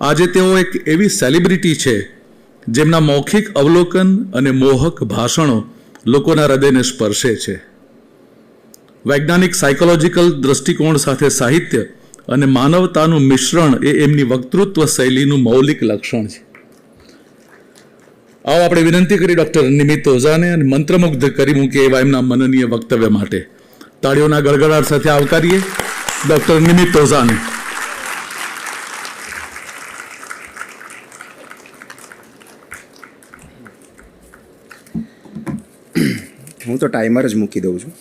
આજે તેઓ એક એવી સેલિબ્રિટી છે જેમના મૌખિક અવલોકન અને મોહક ભાષણો લોકોના હૃદયને સ્પર્શે છે. વૈજ્ઞાનિક સાયકોલોજીકલ દ્રષ્ટિકોણ સાથે સાહિત્ય અને માનવતાનું મિશ્રણ એ એમની વક્તૃત્વ શૈલીનું મૌલિક લક્ષણ છે. આવો આપણે વિનંતી કરી ડૉક્ટર નિમિત્ત ઓઝાને અને મંત્રમુગ્ધ કરી મૂકે એવા એમના મનનીય વક્તવ્ય માટે તાળીઓના ગડગડાટ સાથે આવકારીએ ડૉક્ટર નિમિત્ત ઓઝાને. હું તો ટાઈમર જ મૂકી દઉં છું.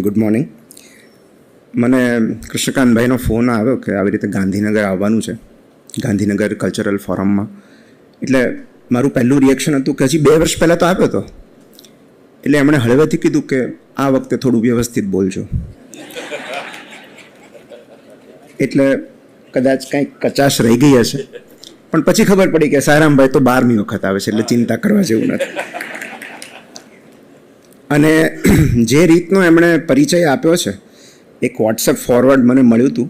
Good morning. મને કૃષ્ણકાંતભાઈનો ફોન આવ્યો કે આવી રીતે ગાંધીનગર આવવાનું છે, ગાંધીનગર કલ્ચરલ ફોરમમાં. એટલે મારું પહેલું રિએક્શન હતું કે હજી 2 વર્ષ પહેલાં તો આવ્યો હતો. એટલે એમણે હળવેથી કીધું કે આ વખતે થોડું વ્યવસ્થિત બોલજો. એટલે કદાચ કંઈક કચાશ રહી ગઈ હશે, પણ પછી ખબર પડી કે સાયરામભાઈ તો 12મી વખત આવે છે, એટલે ચિંતા કરવા જેવું નથી. અને જે રીતનો એમણે પરિચય આપ્યો છે, એક વોટ્સએપ ફોરવર્ડ મને મળ્યું હતું.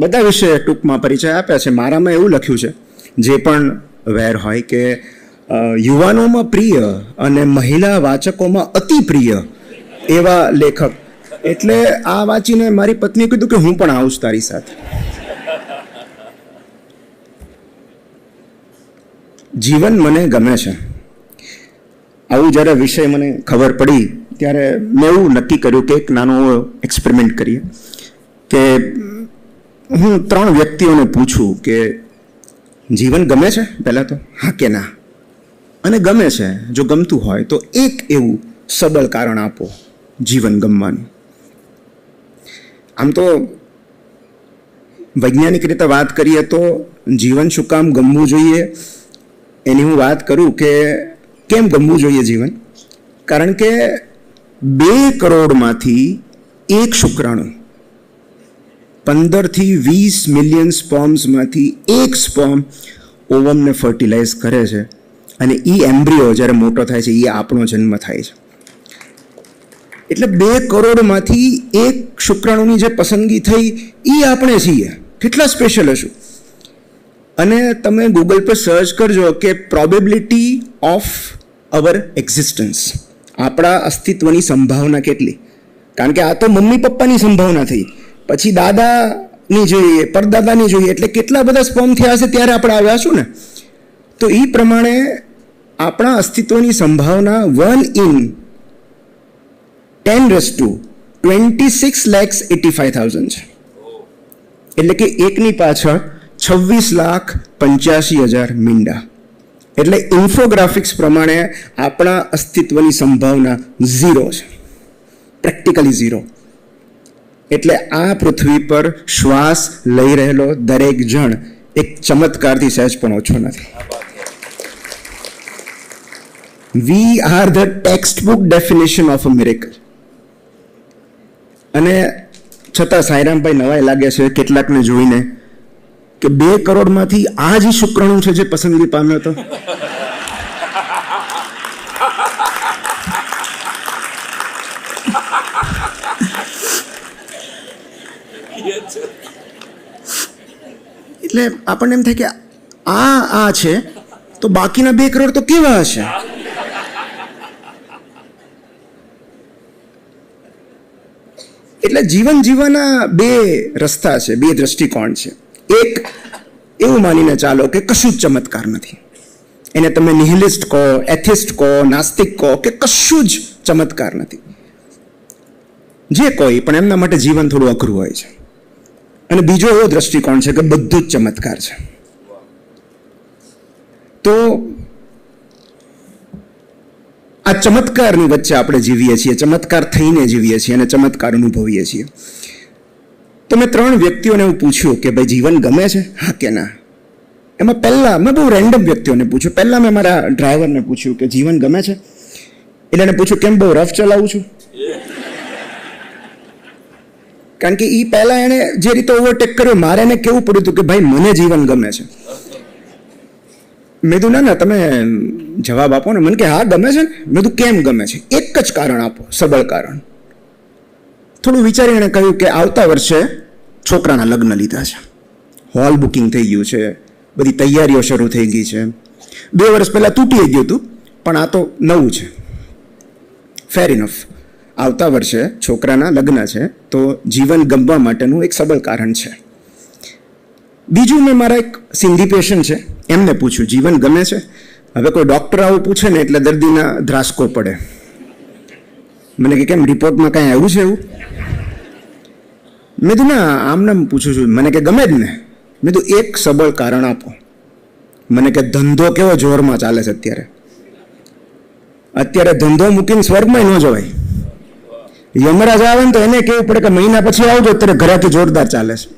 બધા વિશે ટૂંકમાં પરિચય આપ્યા છે. મારામાં એવું લખ્યું છે, જે પણ વેર હોય, કે યુવાનોમાં પ્રિય અને મહિલા વાચકોમાં અતિ પ્રિય એવા લેખક. એટલે આ વાંચીને મારી પત્નીએ કીધું કે હું પણ આવું તારી સાથે. જીવન મને ગમે છે. આવું જ્યારે વિષય મને ખબર પડી ત્યારે મેં એવું નક્કી કર્યું કે એક નાનો એક્સપેરિમેન્ટ કરીએ, કે હું 3 વ્યક્તિઓને પૂછું કે જીવન ગમે છે પહેલાં તો, હા કે ના, અને ગમે છે, જો ગમતું હોય તો એક એવું સબળ કારણ આપો જીવન ગમવાનું. આમ તો વૈજ્ઞાનિક રીતે વાત કરીએ તો જીવન શું કામ ગમવું જોઈએ એની હું વાત કરું કે કેમ ગમવું જોઈએ જીવન. કારણ કે 2 કરોડમાંથી 1 શુક્રાણુ 15 થી 20 મિલિયન સ્પર્મ્સમાંથી 1 સ્પર્મ ઓવમને ફર્ટિલાઇઝ કરે છે, અને એ એમ્બ્રિયો જ્યારે મોટો થાય છે એ આપણો જન્મ થાય છે. એટલે 2 કરોડમાંથી 1 શુક્રાણુની જે પસંદગી થઈ એ આપણે છીએ. કેટલા સ્પેશિયલ હશું. અને તમે ગૂગલ પર સર્ચ કરજો કે પ્રોબેબિલિટી ઓફ અવર એક્ઝિસ્ટન્સ, આપણા અસ્તિત્વની સંભાવના કેટલી. કારણ કે આ તો મમ્મી પપ્પાની સંભાવના થઈ, પછી દાદાની જોઈએ, પરદાદાની જોઈએ, એટલે કેટલા બધા સ્પર્મ થયા હશે ત્યારે આપણે આવ્યા છું ને. તો એ પ્રમાણે આપણા અસ્તિત્વની સંભાવના 1 in 10⁻26,85,000 છે. એટલે કે એકની પાછળ 26,85,000 મીંડા. એટલે ઇન્ફોગ્રાફિક્સ પ્રમાણે આપણા અસ્તિત્વની સંભાવના 0 છે, પ્રેક્ટિકલી 0. એટલે આ પૃથ્વી પર શ્વાસ લઈ રહેલો દરેક જણ એક ચમત્કારથી સહેજ પણ ઓછો નથી. We are the textbook definition of a miracle. અને છતાં સાયરામભાઈ નવાઈ લાગે છે કેટલાકને જોઈને કે 2 કરોડમાંથી આ જ શુક્રાણુ છે જે પસંદગી પામ્યો હતો. એટલે આપણને એમ થાય કે આ છે તો બાકીના 2 કરોડ તો કેવા હશે. એટલે જીવન જીવવાના 2 રસ્તા છે, 2 દ્રષ્ટિકોણ છે. એક એવું માનીને ચાલો કે કશું જ ચમત્કાર નથી, એને તમે નિહિલિસ્ટ કહો, એથિસ્ટ કહો, નાસ્તિક કહો, કે કશું જ ચમત્કાર નથી. જે કોઈ પણ એમના માટે જીવન થોડું અઘરું હોય છે. અને બીજો એવો દ્રષ્ટિકોણ છે કે બધું જ ચમત્કાર છે. તો આ ચમત્કારની વચ્ચે આપણે જીવીએ છીએ, ચમત્કાર થઈને જીવીએ છીએ અને ચમત્કાર અનુભવીએ છીએ. તો મેં 3 વ્યક્તિઓને એવું પૂછ્યું કે ભાઈ જીવન ગમે છે, હા કે ના. એમાં પહેલાં મેં બહુ રેન્ડમ વ્યક્તિઓને પૂછ્યું. પહેલાં મેં મારા ડ્રાઈવરને પૂછ્યું કે જીવન ગમે છે. એટલે એને પૂછ્યું કેમ બહુ રફ ચલાવું છું. કારણ કે એ પહેલાં એણે જે રીતે ઓવરટેક કર્યો, મારે એને કેવું પડ્યું હતું કે ભાઈ મને જીવન ગમે છે. મેં કીધું ના તમે જવાબ આપો ને. મને કે હા ગમે છે ને. મેં કીધું કેમ ગમે છે, એક જ કારણ આપો, સબળ કારણ. થોડું વિચારી એણે કહ્યું કે આવતા વર્ષે છોકરાના લગ્ન લીધા છે, હોલ બુકિંગ થઈ ગયું છે, બધી તૈયારીઓ શરૂ થઈ ગઈ છે, 2 વર્ષ પહેલાં તૂટી ગયું હતું, પણ આ તો નવું છે. ફેર ઇનફ, આવતા વર્ષે છોકરાના લગ્ન છે તો જીવન ગમવા માટેનું એક સબળ કારણ છે. બીજું, મેં મારા એક સિંધી પેશન્ટ છે એમને પૂછ્યું જીવન ગમે છે. હવે કોઈ ડૉક્ટર આવું પૂછે ને એટલે દર્દીના ધ્રાસકો પડે. મને કે કેમ, રિપોર્ટમાં કાંઈ આવ્યું છે એવું? મેં કીધું ના, આમને પૂછું છું. મને કે ગમે જ ને. મેં કીધું એક સબળ કારણ આપો. મને કે ધંધો કેવો જોરમાં ચાલે છે અત્યારે ધંધો મૂકીને સ્વર્ગમાં ન જવાય. યમરાજ આવે ને તો એને કહેવું પડે કે મહિના પછી આવજો, અત્યારે ઘરાકી જોરદાર ચાલે છે.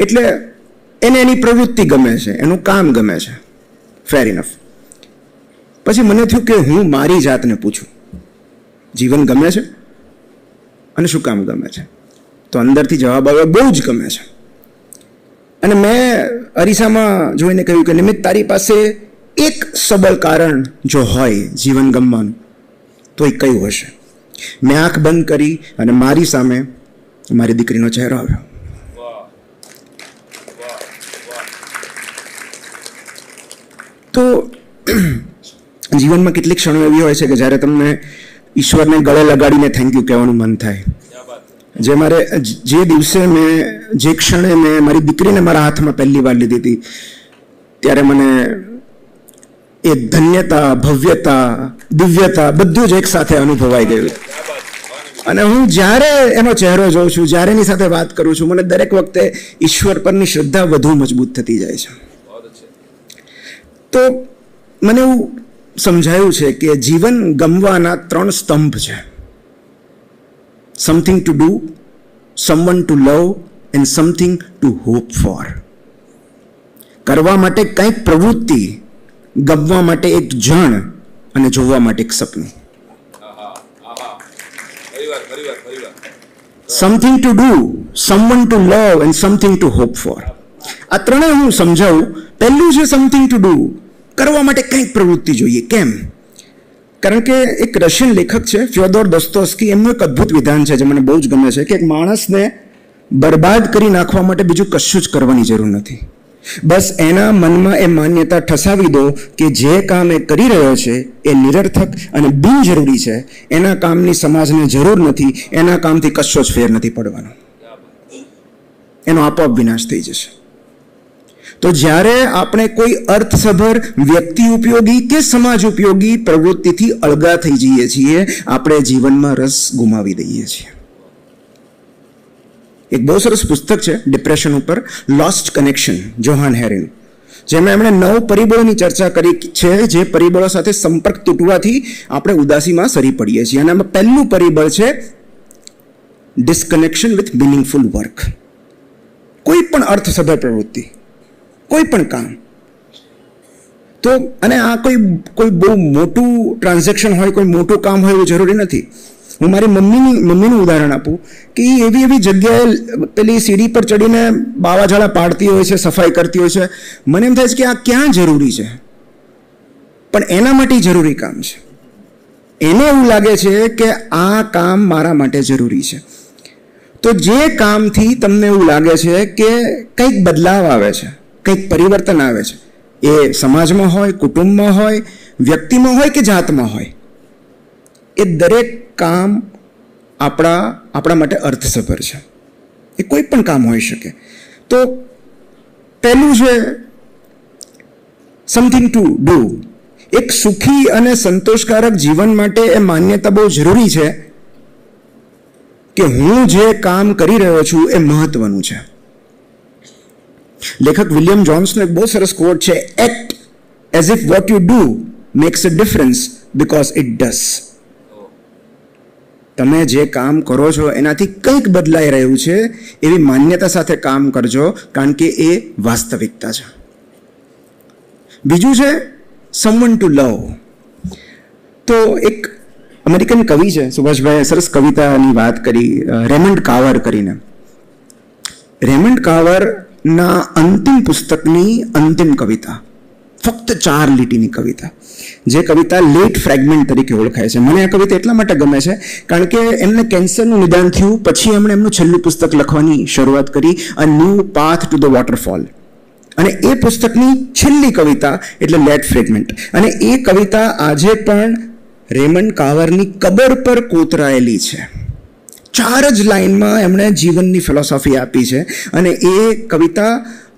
એટલે એને એની પ્રવૃત્તિ ગમે છે, એનું કામ ગમે છે. ફેર ઇનફ. પછી મને થયું કે હું મારી જાતને પૂછું જીવન ગમે છે અને શું કામ ગમે છે? તો અંદરથી જવાબ આવ્યો બહુ જ ગમે છે. અને મેં અરીસામાં જોઈને કહ્યું કે નિમિત્ત, તારી પાસે એક સબળ કારણ જો હોય જીવન ગમવાનું તો એ કયું હશે? મેં આંખ બંધ કરી અને મારી સામે મારી દીકરીનો ચહેરો આવ્યો. તો જીવનમાં કેટલીક ક્ષણો એવી હોય છે કે જ્યારે તમને ઈશ્વરને ગળે લગાડીને થેન્ક યુ કહેવાનું મન થાય. જે દિવસે જે ક્ષણે મેં મારી દીકરીને મારા હાથમાં પહેલી વાર લીધી હતી ત્યારે મને એ ધન્યતા, ભવ્યતા, દિવ્યતા બધું જ એક સાથે અનુભવાઈ ગયું. અને હું જ્યારે એનો ચહેરો જોઉં છું, જ્યારે એની સાથે વાત કરું છું, મને દરેક વખતે ઈશ્વર પરની શ્રદ્ધા વધુ મજબૂત થતી જાય છે. તો મને એવું સમજાયું છે કે જીવન ગમવાના 3 સ્તંભ છે: something to do, someone two love and something to hope four. કરવા માટે કંઈક પ્રવૃત્તિ, ગમવા માટે એક જણ અને જોવા માટે એક સપનું. Something to do, someone two love and something to hope four. આ ત્રણેય હું સમજાવું. પહેલું છે સમથિંગ ટુ ડુ, કરવા માટે કંઈક પ્રવૃત્તિ જોઈએ. કેમ? કારણ કે એક રશિયન લેખક છે ફ્યોદોર દોસ્તોવ્સ્કી, એમનું એક અદ્ભુત વિધાન છે જે મને બહુ જ ગમે છે કે એક માણસને બરબાદ કરી નાખવા માટે બીજું કશું જ કરવાની જરૂર નથી. બસ એના મનમાં એ માન્યતા ઠસાવી દો કે જે કામ એ કરી રહ્યો છે એ નિરર્થક અને બિનજરૂરી છે, એના કામની સમાજને જરૂર નથી, એના કામથી કશો જ ફેર નથી પડવાનો, એનો આપોઆપ વિનાશ થઈ જશે. તો જ્યારે આપણે કોઈ અર્થસભર, વ્યક્તિ ઉપયોગી કે સમાજ ઉપયોગી પ્રવૃત્તિથી અળગા થઈ જઈએ છીએ, આપણે જીવનમાં રસ ગુમાવી દઈએ છીએ. એક બહુ સરસ પુસ્તક છે ડિપ્રેશન ઉપર, લોસ્ટ કનેક્શન, જોહાન હેરીનું, જેમાં એમણે 9 પરિબળોની ચર્ચા કરી છે જે પરિબળો સાથે સંપર્ક તૂટવાથી આપણે ઉદાસીમાં સરી પડીએ છીએ. અને એમાં પહેલું પરિબળ છે ડિસ્કનેક્શન વિથ મિનિંગફુલ વર્ક. કોઈ પણ અર્થસભર પ્રવૃત્તિ, કોઈ પણ કામ. તો અને આ કોઈ બહુ મોટું ટ્રાન્ઝેક્શન હોય, કોઈ મોટું કામ હોય એવું જરૂરી નથી. હું મારી મમ્મીનું ઉદાહરણ આપું કે એ એવી જગ્યાએ પેલી સીડી પર ચડીને બાવાઝાડા પાડતી હોય છે, સફાઈ કરતી હોય છે. મને એમ થાય છે કે આ ક્યાં જરૂરી છે, પણ એના માટે જરૂરી કામ છે. એને એવું લાગે છે કે આ કામ મારા માટે જરૂરી છે. તો જે કામથી તમને એવું લાગે છે કે કંઈક બદલાવ આવે છે, કંઈક પરિવર્તન આવે છે, એ સમાજમાં હોય, કુટુંબમાં હોય, વ્યક્તિમાં હોય કે જાતમાં હોય, એ દરેક કામ આપણા માટે અર્થસભર છે. એ કોઈ પણ કામ હોઈ શકે. તો પહેલું છે સમથિંગ ટુ ડુ. એક સુખી અને સંતોષકારક જીવન માટે એ માન્યતા બહુ જરૂરી છે કે હું જે કામ કરી રહ્યો છું એ મહત્વનું છે. લેખક વિલિયમ જોન્સનો એક બહુ સરસ કોટ છે, act as if what you do max a difference because it does. તમે જે કામ કરો છો એનાથી કંઈક બદલાઈ રહ્યું છે એવી માન્યતા સાથે કામ કરજો, કારણ કે એ વાસ્તવિકતા છે. બીજું છે સમવન ટુ લવ. તો એક અમેરિકન કવિ છે, સુભાષભાઈએ સરસ કવિતાની વાત કરી, રેમન્ડ કાર્વર કરીને. રેમન્ડ કાર્વરના અંતિમ પુસ્તકની અંતિમ કવિતા ફક્ત 4 લીટીની કવિતા, જે કવિતા લેટ ફ્રેગમેન્ટ તરીકે ઓળખાય છે. મને આ કવિતા એટલા માટે ગમે છે કારણ કે એમને કેન્સરનું નિદાન થયું પછી એમણે એમનું છેલ્લું પુસ્તક લખવાની શરૂઆત કરી, a new path to the waterfall. અને એ પુસ્તકની છેલ્લી કવિતા એટલે લેટ ફ્રેગમેન્ટ. અને એ કવિતા આજે પણ રેમન્ડ કાર્વરની કબર પર કોતરાયેલી છે. 4 જ લાઈનમાં એમણે જીવનની ફિલોસોફી આપી છે અને એ કવિતા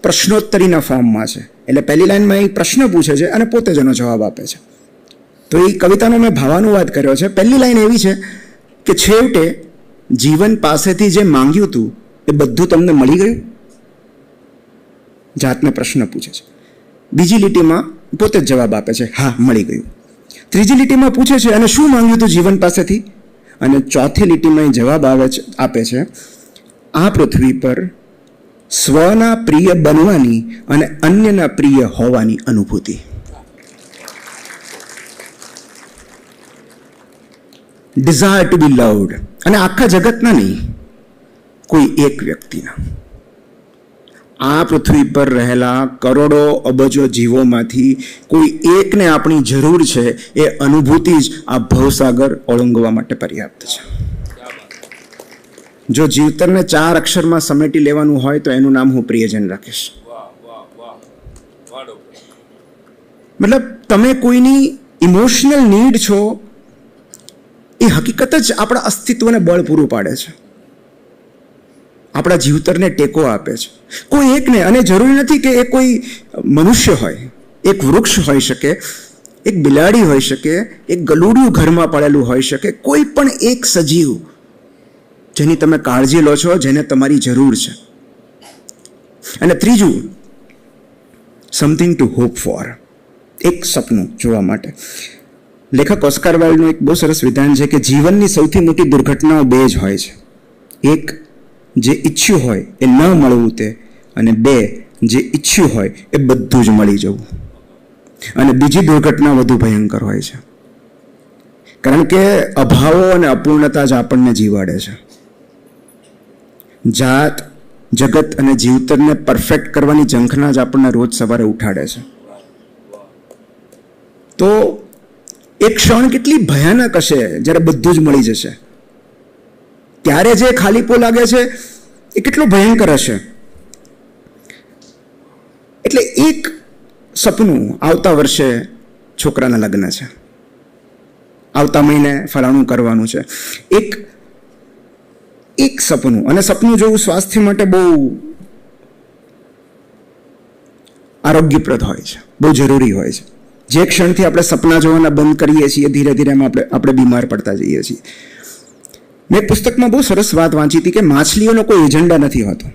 પ્રશ્નોત્તરીના ફોર્મમાં છે. એટલે પહેલી લાઈનમાં એ પ્રશ્ન પૂછે છે અને પોતે જ એનો જવાબ આપે છે. તો એ કવિતાનો મેં ભાવાનુવાદ કર્યો છે. પહેલી લાઈન એવી છે કે છેવટે જીવન પાસેથી જે માંગ્યું હતું એ બધું તમને મળી ગયું? જાતને પ્રશ્ન પૂછે છે. બીજી લીટીમાં પોતે જ જવાબ આપે છે, હા મળી ગયું. ત્રીજી લીટીમાં પૂછે છે અને શું માંગ્યું હતું જીવન પાસેથી? અને ચોથી લીટીમાં એ જવાબ આપે છે, આ પૃથ્વી પર સ્વના પ્રિય બનવાની અને અન્યના પ્રિય હોવાની અનુભૂતિ. ડિઝાયર ટુ બી લવ્ડ. અને આખા જગતના નહીં, કોઈ એક વ્યક્તિના. આ પૃથ્વી પર રહેલા કરોડો અબજો જીવોમાંથી કોઈ એકને આપણી જરૂર છે, એ અનુભૂતિ જ આ ભવસાગર ઓળંગવા માટે પર્યાપ્ત છે. જો જીવતરને 4 અક્ષરમાં સમેટી લેવાનું હોય તો એનું નામ હું પ્રિયજન રાખીશ. મતલબ તમે કોઈની ઇમોશનલ નીડ છો, એ હકીકત જ આપણા અસ્તિત્વને બળ પૂરું પાડે છે, આપણા જીવતરને ટેકો આપે છે. કોઈ એકને, અને જરૂરી નથી કે એ કોઈ મનુષ્ય હોય, એક વૃક્ષ હોઈ શકે, એક બિલાડી હોઈ શકે, એક ગલુડિયું ઘરમાં પડેલું હોઈ શકે, કોઈ પણ એક સજીવ જેની તમે કાળજી લો છો, જેને તમારી જરૂર છે. અને ત્રીજું, સમથિંગ ટુ હોપ ફોર, એક સપનું જોવા માટે. લેખક ઓસ્કાર વાઇલ્ડનું એક બહુ સરસ વિધાન છે કે જીવનની સૌથી મોટી દુર્ઘટનાઓ 2 જ હોય છે. એક, જે ઈચ્છ્યું હોય એ ન મળવું તે, અને 2, જે ઈચ્છ્યું હોય એ બધું જ મળી જવું. અને બીજી દુર્ઘટના વધુ ભયંકર હોય છે, કારણ કે અભાવો અને અપૂર્ણતા જ આપણને જીવાડે છે. જાત, જગત અને જીવતરને પરફેક્ટ કરવાની ઝંખના જ આપણને રોજ સવારે ઉઠાડે છે. તો એક ક્ષણ કેટલી ભયાનક હશે જ્યારે બધું જ મળી જશે. ત્યારે જે ખાલીપો લાગે છે એ કેટલો ભયંકર હશે. એટલે એક સપનું, આવતા વર્ષે છોકરાના લગ્ન છે, આવતા મહિને ફલાણું કરવાનું છે, એક સપનું. અને સપનું જોવું સ્વાસ્થ્ય માટે બહુ આરોગ્યપ્રદ હોય છે, બહુ જરૂરી હોય છે. જે ક્ષણથી આપણે સપના જોવાના બંધ કરીએ છીએ, ધીરે ધીરે આપણે બીમાર પડતા જઈએ છીએ. મેં પુસ્તકમાં બહુ સરસ વાત વાંચી હતી કે માછલીઓનો કોઈ એજન્ડા નથી હોતો.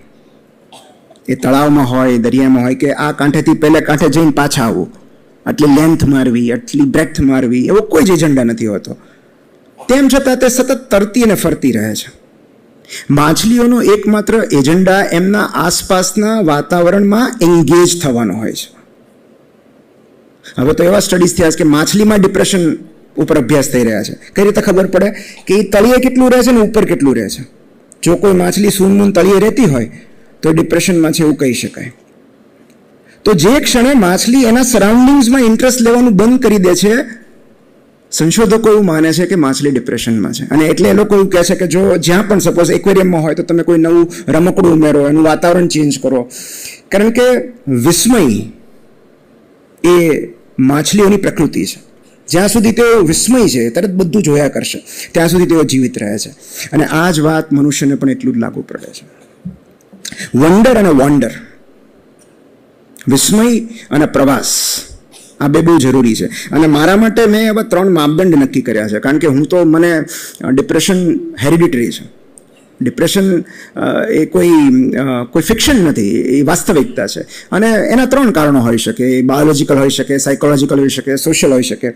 એ તળાવમાં હોય, દરિયામાં હોય, કે આ કાંઠેથી પહેલા કાંઠે જઈને પાછા આવવું, આટલી લેન્થ મારવી, આટલી બ્રેથ મારવી, એવો કોઈ જ એજન્ડા નથી હોતો. તેમ છતાં તે સતત તરતી અને ફરતી રહે છે. માછલીઓનો એકમાત્ર એજન્ડા એમના આસપાસના વાતાવરણમાં એન્ગેજ થવાનો હોય છે. હવે તો એવા સ્ટડીઝ થયા છે કે માછલીમાં ડિપ્રેશન ઉપર અભ્યાસ થઈ રહ્યા છે. કઈ રીતે ખબર પડે કે એ તળિયે કેટલું રહે છે ને ઉપર કેટલું રહે છે. જો કોઈ માછલી સૂનમૂન તળિયે રહેતી હોય તો ડિપ્રેશનમાં છે એવું કહી શકાય. તો જે ક્ષણે માછલી એના સરાઉન્ડિંગ્સમાં ઇન્ટરેસ્ટ લેવાનું બંધ કરી દે છે, સંશોધકો એવું માને છે કે માછલી ડિપ્રેશનમાં છે. અને એટલે એ લોકો એવું કહે છે કે જો જ્યાં પણ સપોઝ એક્વેરિયમમાં હોય તો તમે કોઈ નવું રમકડું ઉમેરો, એનું વાતાવરણ ચેન્જ કરો, કારણ કે વિસ્મય એ માછલીઓની પ્રકૃતિ છે. જ્યાં સુધી તેઓ વિસ્મય છે, તરત બધું જોયા કરશે, ત્યાં સુધી તેઓ જીવિત રહે છે. અને આ જ વાત મનુષ્યને પણ એટલું જ લાગુ પડે છે. વન્ડર અને વોન્ડર, વિસ્મય અને પ્રવાસ, આ બહુ જરૂરી છે. અને મારા માટે મેં એવા 3 માપદંડ નક્કી કર્યા છે, કારણ કે મને ડિપ્રેશન હેરિડિટરી છે. ડિપ્રેશન એ કોઈ ફિક્શન નથી, એ વાસ્તવિકતા છે. અને એના 3 કારણો હોઈ શકે. એ બાયોલોજિકલ હોઈ શકે, સાયકોલોજીકલ હોઈ શકે, સોશિયલ હોઈ શકે.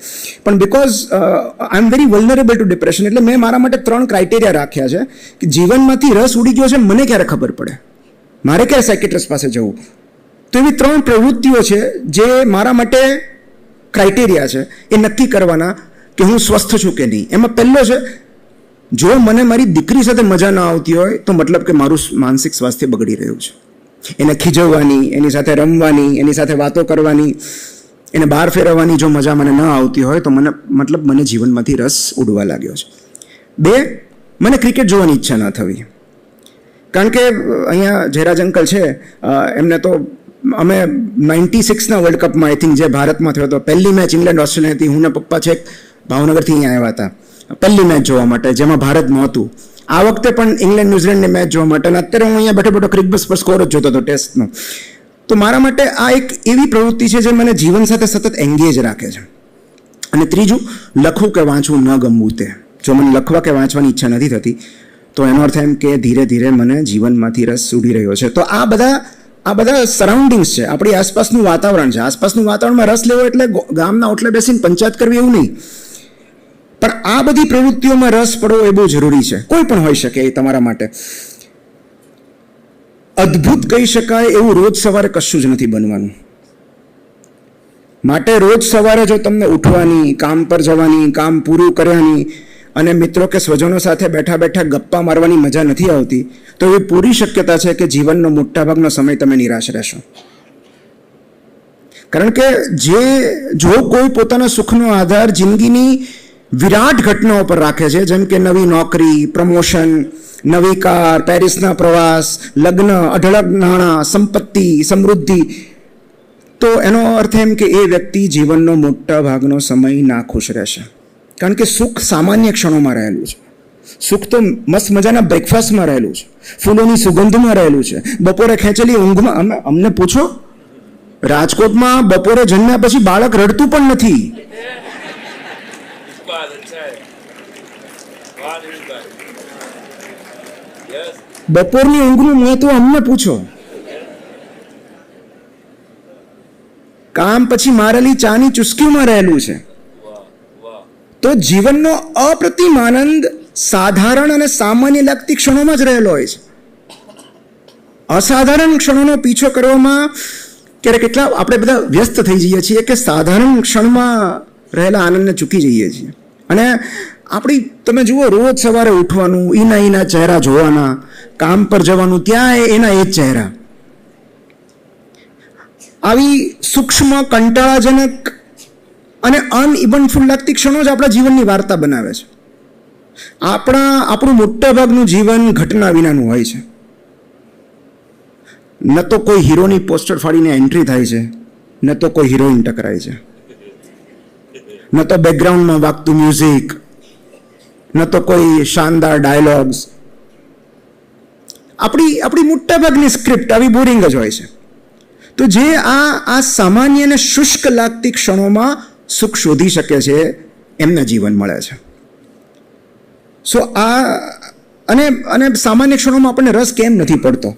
પણ because I am very vulnerable to depression, એટલે મેં મારા માટે 3 ક્રાઇટેરિયા રાખ્યા છે કે જીવનમાંથી રસ ઉડી ગયો છે, મને ક્યારે ખબર પડે, મારે ક્યારે સાયકેટ્રિસ્ટ પાસે જવું. તો એવી 3 પ્રવૃત્તિઓ છે જે મારા માટે ક્રાઇટેરિયા છે એ નક્કી કરવાના કે હું સ્વસ્થ છું કે નહીં. એમાં પહેલો છે, જો મને મારી દીકરી સાથે મજા ના આવતી હોય તો મતલબ કે મારું માનસિક સ્વાસ્થ્ય બગડી રહ્યું છે. એને ખીજવવાની, એની સાથે રમવાની, એની સાથે વાતો કરવાની, એને બહાર ફેરવવાની જો મજા મને ન આવતી હોય તો મને જીવનમાંથી રસ ઉડવા લાગ્યો છે. 2, મને ક્રિકેટ જોવાની ઈચ્છા ન થવી. કારણ કે અહીંયા જયરાજ અંકલ છે, એમને તો અમે 96ના વર્લ્ડ કપમાં આઈ થિંક જે ભારતમાં થયો હતો, પહેલી મેચ ઇંગ્લેન્ડ ઓસ્ટ્રેલિયા હતી, હું ને પપ્પા છે ભાવનગરથી અહીંયા આવ્યા હતા પહેલી મેચ જોવા માટે, જેમાં ભારત નહોતું. આ વખતે પણ ઇંગ્લેન્ડ ન્યુઝીલેન્ડની મેચ જોવા માટે, અને અત્યારે હું અહીંયા બેઠો ક્રિકેટ બસ પર સ્કોર જ જોતો હતો ટેસ્ટનો. તો મારા માટે આ એક એવી પ્રવૃત્તિ છે જે મને જીવન સાથે સતત એંગેજ રાખે છે. અને 3, લખવું કે વાંચવું ન ગમવું તે. જો મને લખવા કે વાંચવાની ઈચ્છા નથી થતી તો એનો અર્થ એમ કે ધીરે ધીરે મને જીવનમાંથી રસ ઉડી રહ્યો છે. તો આ બધા સરાઉન્ડિંગ્સ છે, આપણી આસપાસનું વાતાવરણ છે. આસપાસનું વાતાવરણમાં રસ લેવો એટલે ગામના ઓટલે બેસીને પંચાયત કરવી એવું નહીં, પણ આ બધી પ્રવૃત્તિઓમાં રસ પડવો એ બહુ જરૂરી છે. કોઈ પણ હોઈ શકે એ તમારા માટે. અદ્ભુત કહી શકાય એવું રોજ સવારે કશું જ નથી બનવાનું. માટે રોજ સવારે જો તમને ઉઠવાની, કામ પર જવાની, કામ પૂરું કરવાની અને મિત્રો કે સ્વજનો સાથે બેઠા બેઠા ગપ્પા મારવાની મજા નથી આવતી, તો એવી પૂરી શક્યતા છે કે જીવનનો મોટાભાગનો સમય તમે નિરાશ રહેશો. કારણ કે જો કોઈ પોતાના સુખનો આધાર જિંદગીની વિરાટ ઘટનાઓ પર રાખે છે, જેમ કે નવી નોકરી, પ્રમોશન, નવી કાર, પેરિસના પ્રવાસ, લગ્ન, અઢળક નાણાં, સંપત્તિ, સમૃદ્ધિ, તો એનો અર્થ એમ કે એ વ્યક્તિ જીવનનો મોટા ભાગનો સમય નાખુશ રહેશે. કારણ કે સુખ સામાન્ય ક્ષણોમાં રહેલું છે. સુખ તો મસ્ત મજાના બ્રેકફાસ્ટમાં રહેલું છે, ફૂલોની સુગંધમાં રહેલું છે, બપોરે ખેંચેલી ઊંઘમાં. અમને પૂછો, રાજકોટમાં બપોરે જન્મ્યા પછી બાળક રડતું પણ નથી. બપોરની ઊંઘનું મહત્વ અમને પૂછો. કામ પછી મારેલી ચાની ચુસ્કીમાં રહેલું છે. તો જીવનનો અપ્રતિમ આનંદ સાધારણ અને સામાન્ય લાગતી ક્ષણોમાં જ રહેલો હોય છે. અસાધારણ ક્ષણોનો પીછો કરવામાં ક્યારેક કેટલા આપણે બધા વ્યસ્ત થઈ જઈએ છીએ કે સાધારણ ક્ષણમાં રહેલા આનંદને ચૂકી જઈએ છીએ. અને તમે જુઓ, રોજ સવારે ઉઠવાનું, એના ચહેરા જોવાના, કામ પર જવાનું, ત્યાં એના એ જ ચહેરા. આવી સૂક્ષ્મ, કંટાળાજનક અને અનઇવન્ટફુલ લાગતી ક્ષણો જ આપણા જીવનની વાર્તા બનાવે છે. આપણું મોટાભાગનું જીવન ઘટના વિનાનું હોય છે. ન તો કોઈ હીરોની પોસ્ટર ફાડીને એન્ટ્રી થાય છે, ન તો કોઈ હિરોઈન ટકરાય છે, ન તો બેકગ્રાઉન્ડમાં વાગતું મ્યુઝિક, ન તો કોઈ શાનદાર ડાયલોગ્સ. આપણી મોટાભાગની સ્ક્રિપ્ટ આવી બોરિંગ જ હોય છે. તો જે આ સામાન્ય અને શુષ્ક લાગતી ક્ષણોમાં સુખ શોધી શકે છે, એમને જીવન મળે છે. સો અને સામાન્ય ક્ષણોમાં આપણને રસ કેમ નથી પડતો?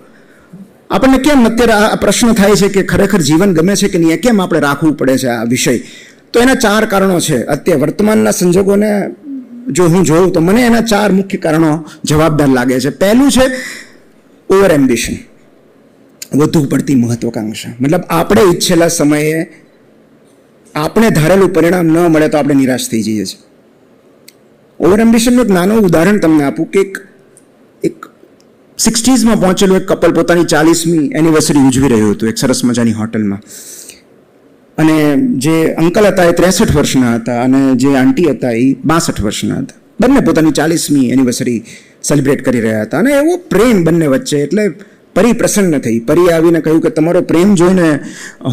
આપણને કેમ અત્યારે આ પ્રશ્ન થાય છે કે ખરેખર જીવન ગમે છે કે નહીં, કેમ આપણે રાખવું પડે છે આ વિષય? તો એના 4 કારણો છે. અત્યારે વર્તમાનના સંજોગોને જો હું જોઉં તો મને એના 4 મુખ્ય કારણો જવાબદાર લાગે છે. પહેલું છે ઓવર એમ્બિશન, વધુ પડતી મહત્વાકાંક્ષા. મતલબ આપણે ઈચ્છેલા સમયે આપણે ધારેલું પરિણામ ન મળે તો આપણે નિરાશ થઈ જઈએ છીએ. ઓવર એમ્બિશનનું એક નાનું ઉદાહરણ તમને આપું કે એક 60sમાં પહોંચેલું એક કપલ પોતાની 40મી એનિવર્સરી ઉજવી રહ્યું હતું એક સરસ મજાની હોટલમાં. અને જે અંકલ હતા એ 63 વર્ષના હતા અને જે આંટી હતા એ 62 વર્ષના હતા. બંને પોતાની 40મી એનિવર્સરી સેલિબ્રેટ કરી રહ્યા હતા. અને એવો પ્રેમ બંને વચ્ચે, એટલે પરી પ્રસન્ન થઈ. પરી આવીને કહ્યું કે તમારો પ્રેમ જોઈને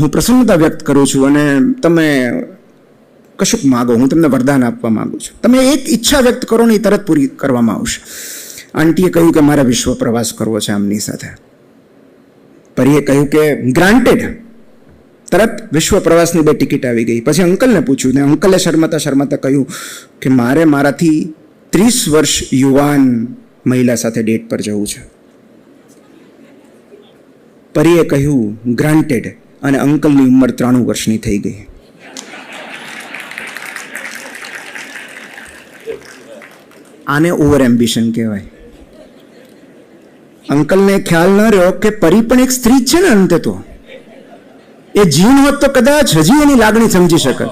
હું પ્રસન્નતા વ્યક્ત કરું છું અને તમે કશુંક માગો, હું તમને વરદાન આપવા માંગુ છું. તમે એક ઈચ્છા વ્યક્ત કરો ને એ તરત પૂરી કરવામાં આવશે. આંટીએ કહ્યું કે મારે વિશ્વ પ્રવાસ કરવો છે આમની સાથે. પરીએ કહ્યું કે ગ્રાન્ટેડ. તરત વિશ્વ પ્રવાસની 2 ટિકિટ આવી ગઈ. પછી અંકલને પૂછ્યું ને અંકલે શરમાતા કહ્યું કે મારે મારાથી 30 વર્ષ યુવાન મહિલા સાથે ડેટ પર જવું છે. પરીએ કહ્યું ગ્રાન્ટેડ, અને અંકલની ઉંમર 93 વર્ષની થઈ ગઈ. આને ઓવર એમ્બિશન કહેવાય. અંકલને ખ્યાલ ન રહ્યો કે પરી પણ એક સ્ત્રી છે ને. અંતે તો એ જીન હોત તો કદાચ હજી એની લાગણી સમજી શકે.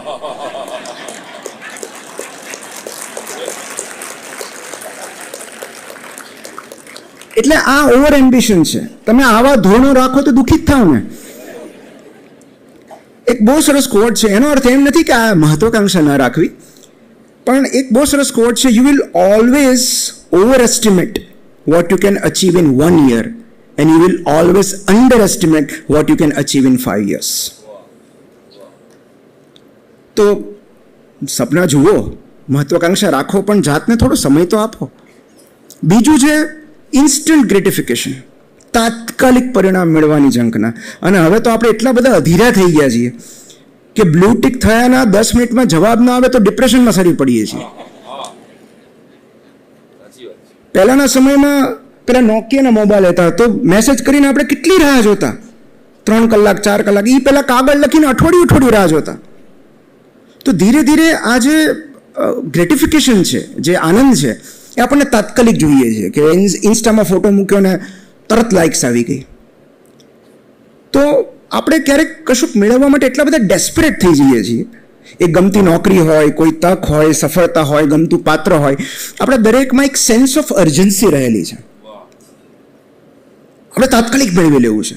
એટલે આ ઓવર એમ્બિશન છે. તમે આવા ધોરણો રાખો તો દુઃખી જ થાવ ને. એક એક બહુ સરસ કોટ છે, એનો અર્થ એમ નથી કે આ મહત્વાકાંક્ષા ન રાખવી, પણ એક બહુ સરસ કોટ છે, you will always over estimate what you can achieve in 1 year and you will always underestimate what you can achieve in 5 years. તો સપના જુઓ, મહત્વાકાંક્ષા રાખો, પણ જાતને થોડો સમય તો આપો. બીજું છે ઇન્સ્ટન્ટ ગ્રેટિફિકેશન, તાત્કાલિક પરિણામ મેળવવાની ઝંખના. અને હવે તો આપણે એટલા બધા અધીરા થઈ ગયા છીએ કે બ્લુ ટિક થયાના 10 મિનિટમાં જવાબ ના આવે તો ડિપ્રેશનમાં સરી પડીએ છીએ. પહેલાના સમયમાં પેલા નોકિયાના મોબાઈલ હતા તો મેસેજ કરીને આપણે કેટલી રાહ જોતા, 3 કલાક 4 કલાક, એ પહેલા કાગળ લખીને અઠવાડિયું રાહ જોતા. તો ધીરે ધીરે આ જે ગ્રેટિફિકેશન છે, જે આનંદ છે, એ આપણને તાત્કાલિક જોઈએ છે કે ઇન્સ્ટામાં ફોટો મૂક્યો ને તરત લાઇક્સ આવી ગઈ. તો આપણે ક્યારેક કશુંક મેળવવા માટે એટલા બધા ડેસ્પરેટ થઈ જઈએ છીએ. એ ગમતી નોકરી હોય, કોઈ તક હોય, સફળતા હોય, ગમતું પાત્ર હોય, આપણા દરેકમાં એક સેન્સ ઓફ અર્જન્સી રહેલી છે. આપણે તાત્કાલિક મેળવી લેવું છે.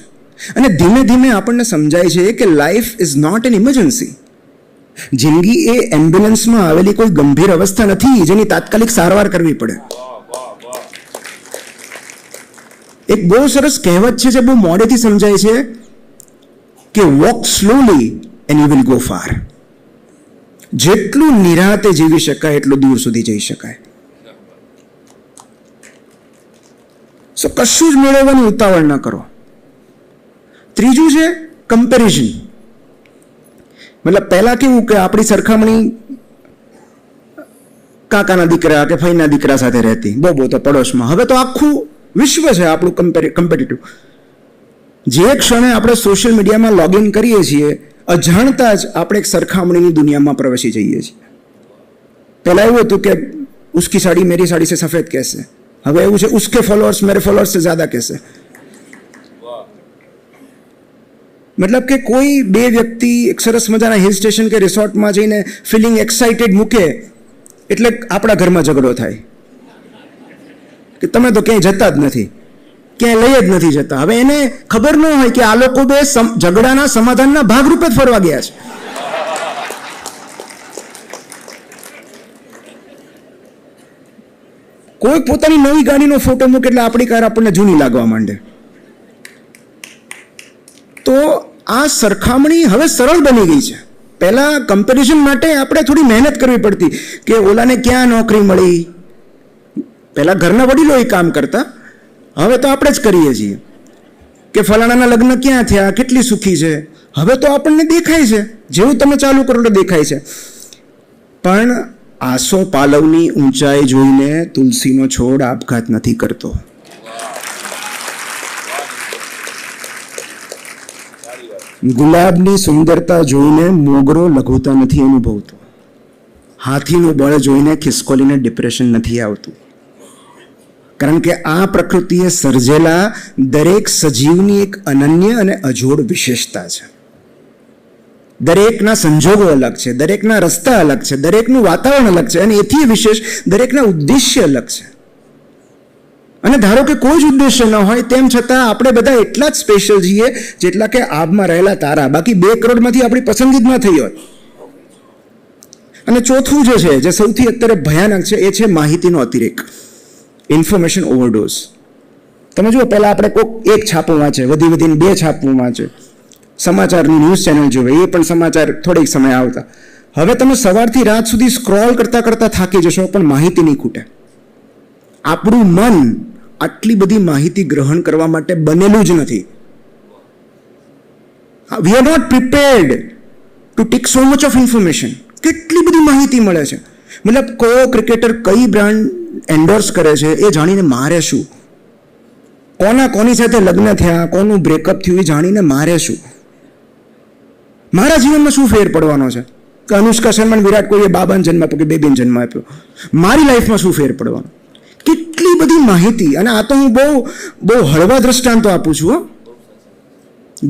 અને ધીમે ધીમે આપણને સમજાય છે કે life is not an emergency. જિંદગી એ એમ્બ્યુલન્સમાં આવેલી કોઈ ગંભીર અવસ્થા નથી જેની તાત્કાલિક સારવાર કરવી પડે. એક બહુ સરસ કહેવત છે જે બહુ મોડેથી સમજાય છે કે walk slowly and you will go far. જેટલું નિરાતે જીવી શકાય એટલું દૂર સુધી જઈ શકાય. સો કશું જ મેળવવાની ઉતાવળ ન કરો. ત્રીજું છે કમ્પેરિઝન. મતલબ પહેલા કેવું કે આપણી સરખામણી કાકાના દીકરા કે ફઈના દીકરા સાથે રહેતી, બહુ તો પડોશમાં. હવે તો આખું વિશ્વ છે આપણું કમ્પેટિટિવ. જે ક્ષણે આપણે સોશિયલ મીડિયામાં લોગિન કરીએ છીએ, અજાણતા જ આપણે એક સરખામણીની દુનિયામાં પ્રવેશી જઈએ છીએ. પહેલા એવું હતું કે ઉસકી સાડી મેરી સાડી સે સફેદ કહેશે, હવે એવું છે ઉસકે ફોલોઅર્સ મેરે ફોલોઅર્સ સે જ્યાદા કહેશે. મતલબ કે કોઈ બે વ્યક્તિ એક સરસ મજાના હિલ સ્ટેશન કે રિસોર્ટમાં જઈને ફિલિંગ એક્સાઇટેડ મૂકે એટલે આપણા ઘરમાં ઝઘડો થાય કે તમે તો ક્યાંય જતા જ નથી, ક્યાંય લઈ જ નથી જતા. હવે એને ખબર ન હોય કે આ લોકો બે ઝઘડાના સમાધાનના ભાગરૂપે જ ફરવા ગયા છે. કોઈ પોતાની નવી ગાડીનો ફોટો મૂકે એટલે આપણી કાર આપણને જૂની લાગવા માંડે. તો આ સરખામણી હવે સરળ બની ગઈ છે. પહેલા કમ્પેરિઝન માટે આપણે થોડી મહેનત કરવી પડતી કે ઓલાને ક્યાં નોકરી મળી. પહેલા ઘરના વડીલો એ કામ કરતા, હવે તો આપણે જ કરીએ છીએ કે ફલાણાના લગ્ન ક્યાં થયા, કેટલી સુખી છે. હવે તો આપણને દેખાય છે, જેવું તમે ચાલુ કરો તો દેખાય છે. પણ આસો પાલવની ઊંચાઈ જોઈને તુલસીનો છોડ આપઘાત નથી કરતો. ગુલાબની સુંદરતા જોઈને મોગરો લઘુતા નથી અનુભવતો. હાથીનું બળ જોઈને ખિસકોલીને ડિપ્રેશન નથી આવતું. કારણ કે આ પ્રકૃતિએ સર્જેલા દરેક સજીવની એક અનન્ય અને અજોડ વિશેષતા છે. દરેકના સંજોગો અલગ છે, દરેકના રસ્તા અલગ છે, દરેકનું વાતાવરણ અલગ છે, અને એથી વિશેષ દરેકના ઉદ્દેશ્ય અલગ છે. અને ધારો કે કોઈ જ ઉદ્દેશ્ય ન હોય તેમ છતાં આપણે બધા એટલા જ સ્પેશિયલ છીએ જેટલા કે આબમાં રહેલા તારા. બાકી 2 કરોડમાંથી આપણી પસંદગી જ ન થઈ હોત. અને ચોથું જે છે, જે સૌથી અત્યારે ભયાનક છે, એ છે માહિતીનો અતિરેક, ઇન્ફોર્મેશન ઓવરડોઝ. તમે જુઓ, પહેલા આપણે કોઈક એક છાપું વાંચે, વધીને 2 છાપું વાંચે, સમાચારની ન્યૂઝ ચેનલ જોવે, એ પણ સમાચાર થોડીક સમય આવતા. હવે તમે સવારથી રાત સુધી સ્ક્રોલ કરતા કરતા થાકી જશો પણ માહિતી નહીં ખૂટે. આપણું મન આટલી બધી માહિતી ગ્રહણ કરવા માટે બનેલું જ નથી. We are not prepared to take so much of information. કેટલી બધી માહિતી મળે છે. મતલબ કયો ક્રિકેટર કઈ બ્રાન્ડ એન્ડોર્સ કરે છે એ જાણીને મારે શું, કોની સાથે લગ્ન થયા, કોનું બ્રેકઅપ થયું એ જાણીને મારે શું, મારા જીવનમાં શું ફેર પડવાનો છે કે અનુષ્કા શર્મા વિરાટ કોહલીએ બાબાને જન્મ આપ્યો કે બેબીને જન્મ આપ્યો, મારી લાઈફમાં શું ફેર પડવાનો. કેટલી બધી માહિતી. અને આ તો હું બહુ હળવા દ્રષ્ટાંતો આપું છું.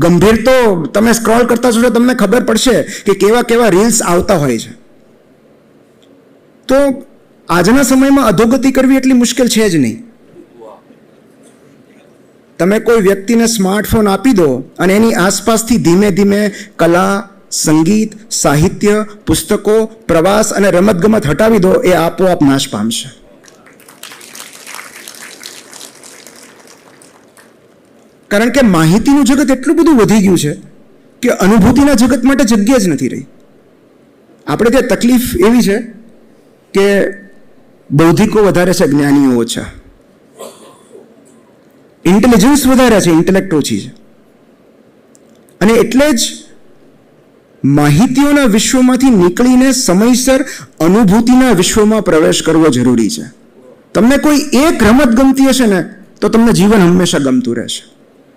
ગંભીર તો તમે સ્ક્રોલ કરતા છો તમને ખબર પડશે કે કેવા કેવા રીલ્સ આવતા હોય છે. તો આજના સમયમાં અધોગતિ કરવી એટલી મુશ્કેલ છે જ નહીં. તમે કોઈ વ્યક્તિને સ્માર્ટફોન આપી દો અને એની આસપાસથી ધીમે ધીમે કલા, સંગીત, સાહિત્ય, પુસ્તકો, પ્રવાસ અને રમતગમત હટાવી દો, એ આપોઆપ નાશ પામશે. કારણ કે માહિતીનું જગત એટલું બધું વધી ગયું છે કે અનુભૂતિના જગત માટે જગ્યા જ નથી રહી. આપણે ત્યાં તકલીફ એવી છે કે બૌદ્ધિકો વધારે છે, જ્ઞાનીઓ ઓછા. ઇન્ટેલિજન્સ વધારે છે, ઇન્ટેલેક્ટ ઓછી છે. અને એટલે જ માહિતીઓના વિશ્વમાંથી નીકળીને સમયસર અનુભૂતિના વિશ્વમાં પ્રવેશ કરવો જરૂરી છે. તમને કોઈ એક રમત ગમતી હશે ને તો તમને જીવન હંમેશા ગમતું રહેશે.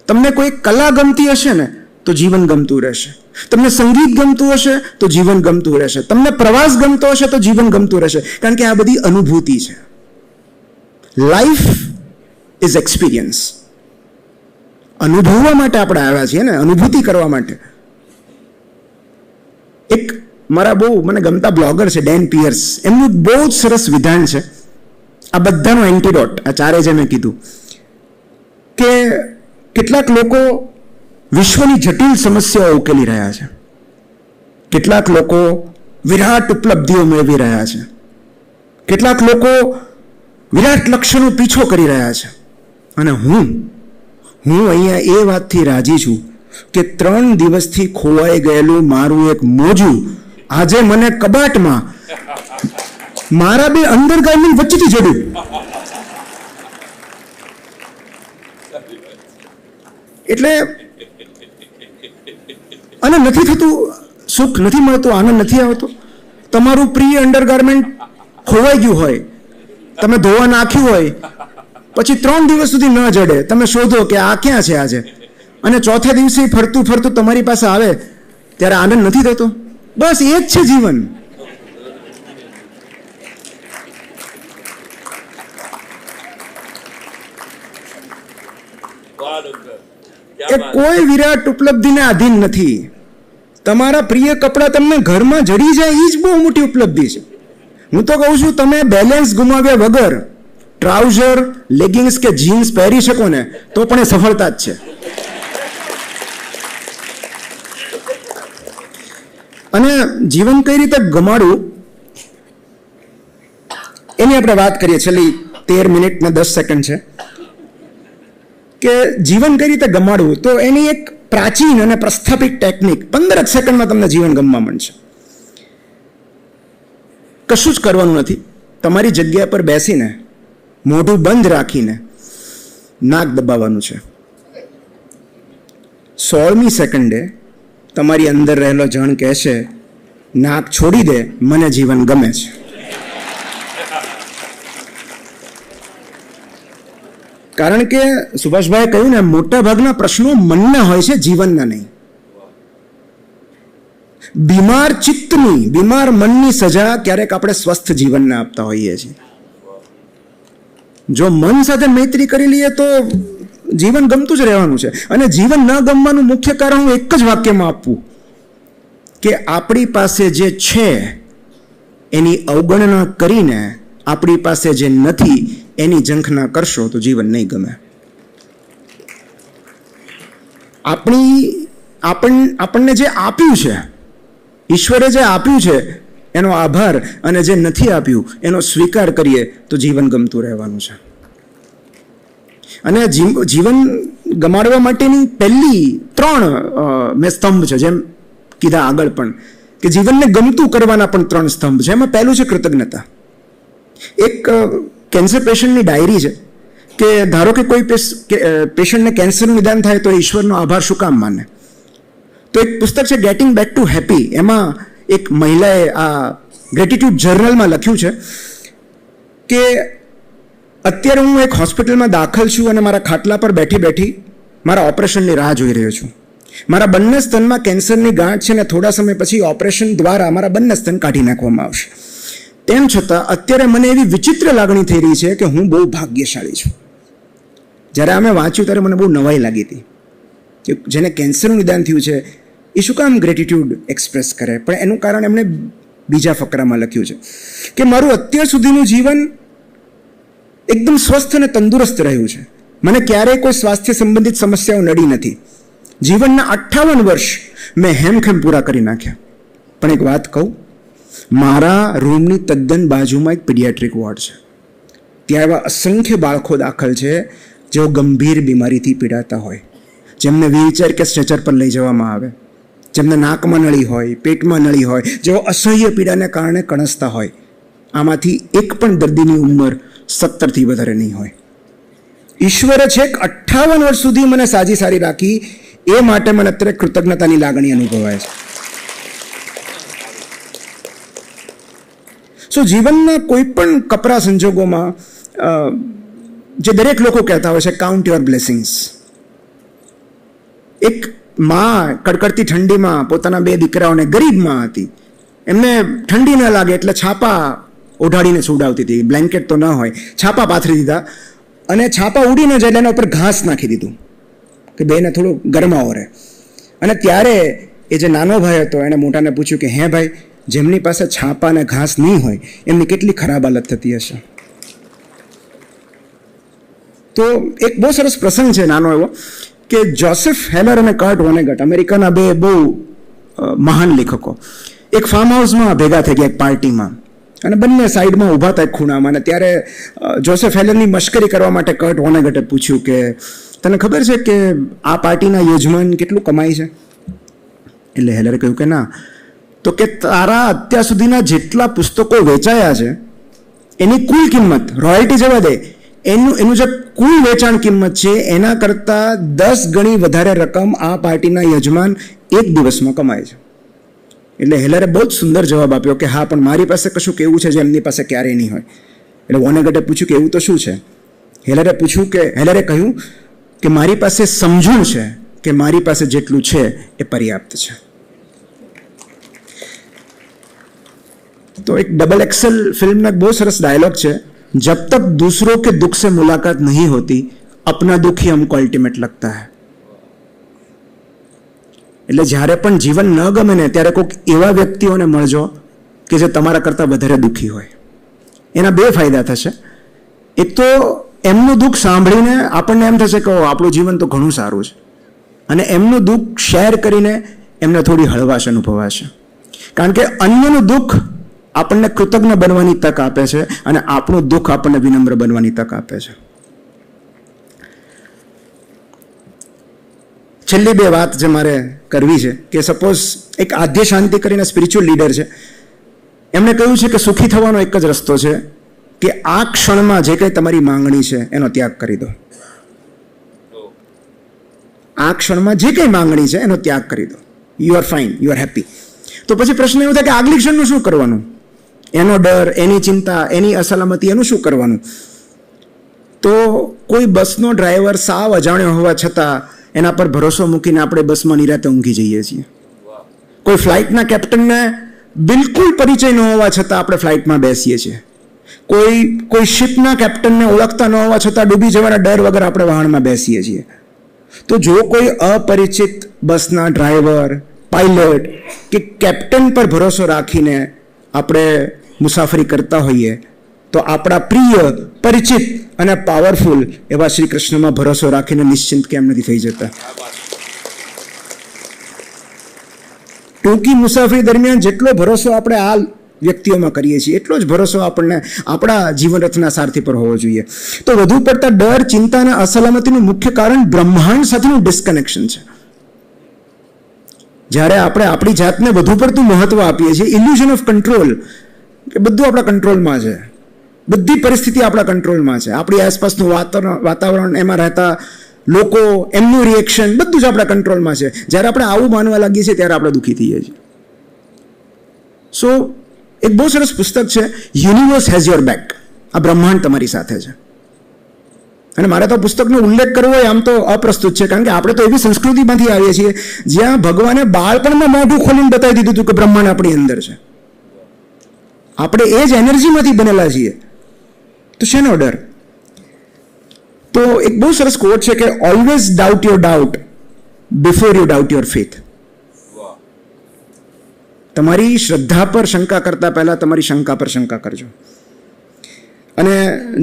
તમને કોઈ કલા ગમતી હશે ને તો જીવન ગમતું રહેશે. તમને સંગીત ગમતું હશે તો જીવન ગમતું રહેશે. તમને પ્રવાસ ગમતો હશે તો જીવન ગમતું રહેશે. કારણ કે આ બધી અનુભૂતિ છે. Life is experience. અનુભવવા માટે આપણે આવ્યા છીએ ને, અનુભૂતિ કરવા માટે. એક મારા બહુ મને ગમતા બ્લોગર છે ડેન પિયર્સ, એમનું બહુ જ સરસ વિધાન છે. આ બધાનો એન્ટીડોટ, આ ચારે જે મેં કીધું, કે કેટલાક લોકો વિશ્વની જટિલ સમસ્યાઓ ઉકેલી રહ્યા છે, કેટલાક લોકો વિરાટ ઉપલબ્ધિઓ મેળવી રહ્યા છે, કેટલાક લોકો વિરાટ લક્ષ્યનો પીછો કરી રહ્યા છે. અને હું અહીંયા એ વાતથી રાજી છું કે 3 દિવસથી ખોવાઈ ગયેલું મારું એક મોજું આજે મને કબાટમાં મારા બે અંડરગાર્મેન્ટ વચ્ચેથી જડ્યું. એટલે અને નથી થતું, સુખ નથી મળતું, આનંદ નથી આવતો. તમારું પ્રિય અંડરગાર્મેન્ટ ખોવાઈ ગયું હોય, તમે ધોવા નાખ્યું હોય, પછી 3 દિવસ સુધી ન જડે, તમે શોધો કે આ ક્યાં છે આજે, અને ચોથા દિવસે ફરતું ફરતું તમારી પાસે આવે ત્યારે આનંદ નથી થતો. બસ એ જ છે જીવન. એ કોઈ વિરાટ ઉપલબ્ધિને આધીન નથી. તમારા પ્રિય કપડાં તમને ઘરમાં જડી જાય એ જ બહુ મોટી ઉપલબ્ધિ છે. હું તો કહું છું, તમે બેલેન્સ ગુમાવ્યા વગર ટ્રાઉઝર, લેગિંગ્સ કે જીન્સ પહેરી શકો ને તો પણ એ સફળતા જ છે. અને જીવન કઈ રીતે ગમાડવું એની આપણે વાત કરીએ. છેલ્લી 13 મિનિટ ને 10 સેકન્ડ છે કે જીવન કઈ રીતે ગમાડવું. તો એની એક પ્રાચીન અને પ્રસ્થાપિત ટેકનિક, 15 સેકન્ડમાં તમને જીવન ગમવા માંડશે. કશું જ કરવાનું નથી. તમારી જગ્યા પર બેસીને મોઢું બંધ રાખીને નાક દબાવવાનું છે. 16મી સેકન્ડે તમારી અંદર રહેલો જણ કહેશે, નાક છોડી દે, મને જીવન ગમે છે. કારણ કે સુભાષભાઈએ કહ્યું ને, મોટા ભાગના પ્રશ્નો મનના હોય છે, જીવનના નહીં. બીમાર ચિત્તની, બીમાર મનની સજા ક્યારેક આપણે સ્વસ્થ જીવનને આપતા હોઈએ છીએ. જો મન સાથે મૈત્રી કરી લઈએ તો જીવન ગમતું જ રહેવાનું છે. અને જીવન ન ગમવાનું મુખ્ય કારણ હું એક જ વાક્યમાં આપવું કે આપણી પાસે જે છે એની અવગણના કરીને આપણી પાસે જે નથી એની ઝંખના કરશો તો જીવન નહીં ગમે. આપણને જે આપ્યું છે, ઈશ્વરે જે આપ્યું છે એનો આભાર, અને જે નથી આપ્યું એનો સ્વીકાર કરીએ તો જીવન ગમતું રહેવાનું છે. અને જીવન ગમાડવા માટેની પહેલી 3 મેં સ્તંભ છે, જેમ કીધા આગળ પણ, કે જીવનને ગમતું કરવાના પણ 3 સ્તંભ છે. એમાં પહેલું છે કૃતજ્ઞતા. એક કેન્સર પેશન્ટની ડાયરી છે કે ધારો કે કોઈ પેશન્ટને કેન્સરનું નિદાન થાય તો ઈશ્વરનો આભાર શું કામ માને. તો એક પુસ્તક છે ગેટિંગ બેક ટુ હેપી. એમાં એક મહિલાએ આ ગ્રેટિટ્યુડ જર્નલમાં લખ્યું છે કે અત્યારે હું એક હોસ્પિટલમાં દાખલ છું અને મારા ખાટલા પર બેઠી બેઠી મારા ઓપરેશનની રાહ જોઈ રહ્યો છું. મારા બંને સ્તનમાં કેન્સરની ગાંઠ છે અને થોડા સમય પછી ઓપરેશન દ્વારા મારા બંને સ્તન કાઢી નાખવામાં આવશે. તેમ છતાં અત્યારે મને એવી વિચિત્ર લાગણી થઈ રહી છે કે હું બહુ ભાગ્યશાળી છું. જ્યારે અમે વાંચ્યું ત્યારે મને બહુ નવાઈ લાગી હતી કે જેને કેન્સરનું નિદાન થયું છે એ શું કામ ગ્રેટિટ્યુડ એક્સપ્રેસ કરે. પણ એનું કારણ એમણે બીજા ફકરામાં લખ્યું છે કે મારું અત્યાર સુધીનું જીવન એકદમ સ્વસ્થ અને તંદુરસ્ત રહ્યું છે. મને ક્યારેય કોઈ સ્વાસ્થ્ય સંબંધિત સમસ્યાઓ નડી નથી. જીવનના 58 વર્ષ મેં હેમખેમ પૂરા કરી નાખ્યા. પણ એક વાત કહું, મારા રૂમની તદ્દન બાજુમાં એક પીડિયાટ્રિક વોર્ડ છે. ત્યાં એવા અસંખ્ય બાળકો દાખલ છે જેઓ ગંભીર બીમારીથી પીડાતા હોય, જેમને વ્હીલચેર કે સ્ટ્રેચર પર લઈ જવામાં આવે, જેમને નાકમાં નળી હોય, પેટમાં નળી હોય, જેઓ અસહ્ય પીડાને કારણે કણસતા હોય. આમાંથી એક પણ દર્દીની ઉંમર 17થી વધારે નહીં હોય. ઈશ્વરે છેક 58 વર્ષ સુધી મને સાજી સારી રાખી, એ માટે મને અત્યારે કૃતજ્ઞતાની લાગણી અનુભવાય છે. જીવનના કોઈ પણ કપરા સંજોગોમાં જે દરેક લોકો કહેતા હોય છે, કાઉન્ટ યોર બ્લેસિંગ્સ. એક માં કડકડતી ઠંડીમાં પોતાના 2 દીકરાઓને, ગરીબ માં હતી, એમને ઠંડી ન લાગે એટલે છાપા ઓઢાડીને સુવડાવતી હતી. બ્લેન્કેટ તો ન હોય, છાપા પાથરી દીધા અને છાપા ઉડી ન જાય એટલે એના ઉપર ઘાસ નાખી દીધું કે બેને થોડું ગરમાવો રહે. અને ત્યારે એ જે નાનો ભાઈ હતો એણે મોટાને પૂછ્યું કે હે ભાઈ, જેમની પાસે છાપા અને ઘાસ નહીં હોય એમની કેટલી ખરાબ હાલત થતી હશે. તો એક બહુ સરસ પ્રસંગ છે નાનો એવો, કે જોસેફ હેલર અને કર્ટ વોનેગટ, અમેરિકાના 2 બહુ મહાન લેખકો, એક ફાર્મ હાઉસમાં ભેગા થઈ ગયા એક પાર્ટીમાં, અને બંને સાઈડમાં ઊભા હતા એક ખૂણામાં. અને ત્યારે જોસેફ હેલરની મશ્કરી કરવા માટે કર્ટ વોનેગટે પૂછ્યું કે તને ખબર છે કે આ પાર્ટીના યજમાન કેટલું કમાય છે? એટલે હેલરે કહ્યું કે ના. તો કે તારા અત્યાર સુધીના જેટલા પુસ્તકો વેચાયા છે એની કુલ કિંમત, રોયલ્ટી જવા દે, એનું જે કુલ વેચાણ કિંમત છે એના કરતાં 10 ગણી વધારે રકમ આ પાર્ટીના યજમાન એક દિવસમાં કમાય છે. એટલે હેલરે બહુ જ સુંદર જવાબ આપ્યો કે હા, પણ મારી પાસે કશું કેવું છે જે એમની પાસે ક્યારેય નહીં હોય. એટલે વોનેગટે પૂછ્યું કે એવું તો શું છે? હેલરે કહ્યું કે મારી પાસે સમજણ છે કે મારી પાસે જેટલું છે એ પર્યાપ્ત છે. તો એક ડબલ એક્સેલ ફિલ્મનો એક બહુ સરસ ડાયલોગ છે, જબ તક दूसरों के दुख से मुलाकात नहीं होती अपना दुख ही हमको अल्टीमेट लगता है. એટલે જ્યારે પણ જીવન ન ગમે ને ત્યારે કોઈક એવા વ્યક્તિઓને મળજો કે જે તમારા કરતાં વધારે દુઃખી હોય. એના 2 ફાયદા થશે. એક તો એમનું દુઃખ સાંભળીને આપણને એમ થશે કે આપણું જીવન તો ઘણું સારું છે, અને એમનું દુઃખ શેર કરીને એમને થોડી હળવાશ અનુભવાશે. કારણ કે અન્યનું દુઃખ આપણને કૃતજ્ઞ બનવાની તક આપે છે, અને આપણું દુઃખ આપણને વિનમ્ર બનવાની તક આપે છે. છેલ્લી 2 વાત જે મારે કરવી છે કે સપોઝ એક આદ્ય શાંતિ કરીને સ્પિરિચ્યુઅલ લીડર છે, એમણે કહ્યું છે કે સુખી થવાનો એક જ રસ્તો છે કે આ ક્ષણમાં જે કંઈ તમારી માંગણી છે એનો ત્યાગ કરી દો. આ ક્ષણમાં જે કંઈ માંગણી છે એનો ત્યાગ કરી દો. You are fine, you are happy. તો પછી પ્રશ્ન એવો થાય કે આગલી ક્ષણનું શું કરવાનું? એનો ડર, એની ચિંતા, એની અસલામતી, એનું શું કરવાનું? તો કોઈ બસનો ડ્રાઈવર સાવ અજાણ્યો હોવા છતાં એના પર ભરોસો મૂકીને આપણે બસમાં નિરાતે ઊંઘી જઈએ છીએ. કોઈ ફ્લાઇટના કેપ્ટનને બિલકુલ પરિચય ન હોવા છતાં આપણે ફ્લાઇટમાં બેસીએ છીએ. કોઈ શિપના કેપ્ટનને ઓળખતા ન હોવા છતાં ડૂબી જવાના ડર વગર આપણે વાહનમાં બેસીએ છીએ. તો જો કોઈ અપરિચિત બસના ડ્રાઈવર, પાયલટ કે કેપ્ટન પર ભરોસો રાખીને આપણે મુસાફરી કરતા હોઈએ તો આપણા પ્રિય, પરિચિત અને પાવરફુલ એવા શ્રી કૃષ્ણમાં ભરોસો રાખીને નિશ્ચિંત કેમ નથી થઈ જતા? ટૂંકી મુસાફરી દરમિયાન જેટલો ભરોસો આપણે આ વ્યક્તિઓમાં કરીએ છીએ એટલો જ ભરોસો આપણને આપણા જીવનરથના સારથી પર હોવો જોઈએ. તો વધુ પડતા ડર, ચિંતા અને અસલામતીનું મુખ્ય કારણ બ્રહ્માંડ સાથેનું ડિસ્કનેક્શન છે. જ્યારે આપણે આપણી જાતને વધુ પડતું મહત્વ આપીએ છીએ, ઇલ્યુઝન ઓફ કંટ્રોલ, કે બધું આપણા કંટ્રોલમાં છે, બધી પરિસ્થિતિ આપણા કંટ્રોલમાં છે, આપણી આસપાસનું વાતાવરણ, એમાં રહેતા લોકો, એમનું રિએક્શન બધું જ આપણા કંટ્રોલમાં છે. જ્યારે આપણે આવું માનવા લાગીએ છીએ ત્યારે આપણે દુઃખી થઈએ છીએ. સો એક બહુ સરસ પુસ્તક છે, યુનિવર્સ હેઝ યોર બેક. આ બ્રહ્માંડ તમારી સાથે છે. અને મારે તો પુસ્તકનો ઉલ્લેખ કરવો હોય આમ તો અપ્રસ્તુત છે, કારણ કે આપણે તો એવી સંસ્કૃતિમાંથી આવીએ છીએ જ્યાં ભગવાને બાળપણમાં મોઢું ખોલીને બતાવી દીધું હતું કે બ્રહ્માંડ આપણી અંદર છે. આપણે એ જ એનર્જીમાંથી બનેલા છીએ, તો શેનો ડર? તો એક બહુ સરસ કોટ છે કે always doubt your doubt before you doubt your faith. તમારી શ્રદ્ધા પર શંકા કરતા પહેલા તમારી શંકા પર શંકા કરજો. અને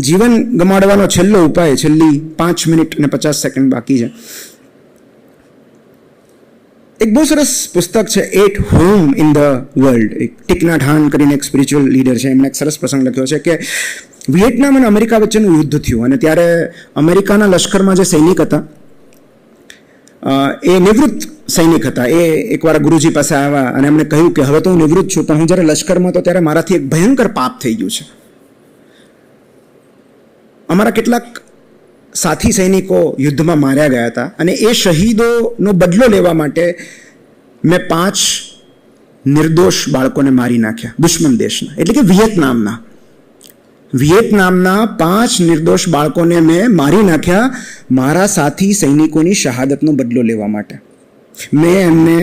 જીવન ગમાડવાનો છેલ્લો ઉપાય, છેલ્લી 5 મિનિટ અને 50 સેકન્ડ બાકી છે, એક બહુ સરસ પુસ્તક છે at home in the world. એક ટીક નાથ હાન કરીને એક સ્પિરિચ્યુઅલ લીડર છે, એમણે એક સરસ પ્રસંગ લખ્યો છે કે વિયેટનામ અને અમેરિકા વચ્ચેનું યુદ્ધ થયું અને ત્યારે અમેરિકાના લશ્કરમાં જે સૈનિક હતા એ નિવૃત્ત સૈનિક હતા. એ એકવાર ગુરુજી પાસે આવ્યા અને એમણે કહ્યું કે હવે તો હું નિવૃત્ત છું, પણ હું જ્યારે લશ્કરમાં તો ત્યારે મારાથી એક ભયંકર પાપ થઈ ગયું છે. અમારા કેટલાક સાથી સૈનિકો યુદ્ધમાં માર્યા ગયા હતા અને એ શહીદોનો બદલો લેવા માટે મેં 5 નિર્દોષ બાળકોને મારી નાખ્યા દુશ્મન દેશના, એટલે કે વિયેતનામના 5 નિર્દોષ બાળકોને મેં મારી નાખ્યા મારા સાથી સૈનિકોની શહાદતનો બદલો લેવા માટે. મેં એમને,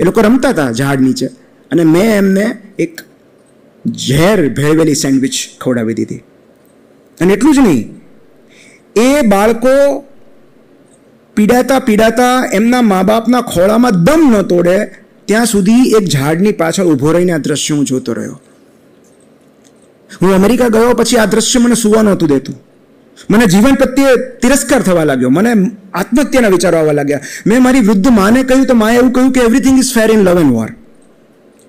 એ લોકો રમતા હતા ઝાડ નીચે, અને મેં એમને એક ઝેર ભેળવેલી સેન્ડવિચ ખવડાવી દીધી. અને એટલું જ નહીં, એ બાળકો પીડાતા એમના મા બાપના ખોળામાં દમ ન તોડે ત્યાં સુધી એક ઝાડની પાછળ ઊભો રહીને આ દ્રશ્ય હું જોતો રહ્યો. હું અમેરિકા ગયો પછી આ દ્રશ્ય મને સુવા નહોતું દેતું. મને જીવન પ્રત્યે તિરસ્કાર થવા લાગ્યો, મને આત્મહત્યાના વિચારો આવવા લાગ્યા. મેં મારી વૃદ્ધ માને કહ્યું તો માએ એવું કહ્યું કે everything is fair in love and war,